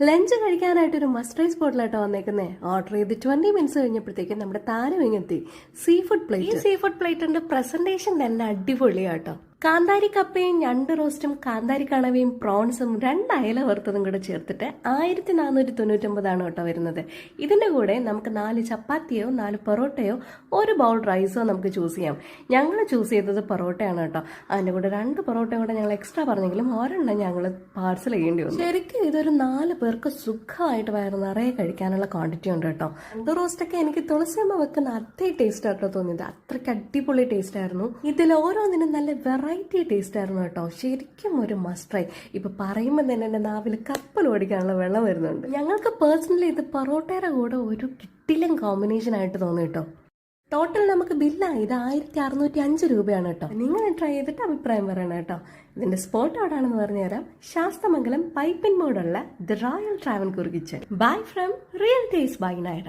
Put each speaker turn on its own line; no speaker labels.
Lunch കഴിക്കാനായിട്ടൊരു മസ്റ്റർ സ്പോട്ടിലായിട്ടോ വന്നേക്കുന്നേ. ഓർഡർ ചെയ്ത് 20 മിനിറ്റ്സ് കഴിഞ്ഞപ്പോഴത്തേക്കും നമ്മുടെ താരം ഇങ്ങെത്തി. Sea food plate. ഈ സീ ഫുഡ് പ്ലേറ്റിന്റെ പ്രസന്റേഷൻ തന്നെ അടിപൊളിയാട്ടോ. കാന്താരി കപ്പയും ഞണ്ട് റോസ്റ്റും കാന്താരി കണവയും പ്രോൺസും 2 അയല വറുത്തതും കൂടെ ചേർത്തിട്ട് 1499 കേട്ടോ വരുന്നത്. ഇതിന്റെ കൂടെ നമുക്ക് 4 ചപ്പാത്തിയോ 4 പൊറോട്ടയോ 1 ബൗൾ റൈസോ നമുക്ക് ചൂസ് ചെയ്യാം. ഞങ്ങൾ ചൂസ് ചെയ്തത് പൊറോട്ടയാണ് കേട്ടോ. അതിന്റെ കൂടെ 2 പൊറോട്ട കൂടെ ഞങ്ങൾ എക്സ്ട്രാ പറഞ്ഞെങ്കിലും ഒരെണ്ണം ഞങ്ങൾ പാർസൽ ചെയ്യേണ്ടി വന്നു. ശരിക്കും ഇതൊരു 4 പേർക്ക് സുഖമായിട്ട് വയറ് നിറയെ കഴിക്കാനുള്ള ക്വാണ്ടിറ്റി ഉണ്ട് കേട്ടോ. ഞണ്ട് റോസ്റ്റൊക്കെ എനിക്ക് തുളസിയമ്മ വെക്കുന്ന അതേ ടേസ്റ്റ് ആട്ടോ തോന്നിയത്. അത്രയ്ക്ക് അടിപൊളി ടേസ്റ്റ് ആയിരുന്നു. ഇതിൽ ഓരോന്നിനും നല്ല വെറൈറ്റി ടേസ്റ്റ് ആയിരുന്നു കേട്ടോ. ശരിക്കും ഒരു മസ്റ്റ് ട്രൈ. ഇപ്പൊ പറയുമ്പോൾ തന്നെ എന്റെ നാവിൽ കപ്പൽ ഓടിക്കാനുള്ള വെള്ളം വരുന്നുണ്ട്. ഞങ്ങൾക്ക് പേഴ്സണലി ഇത് പൊറോട്ടയുടെ കൂടെ ഒരു കിട്ടിലും കോമ്പിനേഷൻ ആയിട്ട് തോന്നി കേട്ടോ. ടോട്ടൽ നമുക്ക് ബില്ലായത് 1605 രൂപയാണ് കേട്ടോ. നിങ്ങൾ ട്രൈ ചെയ്തിട്ട് അഭിപ്രായം പറയണം കേട്ടോ. ഇതിന്റെ സ്പോട്ട് എവിടെയാണെന്ന് പറഞ്ഞുതരാം. ശാസ്തമംഗലം പൈപ്പിൻ മോഡുള്ള the royal Travancore kitchen. Bye from real taste by Naira.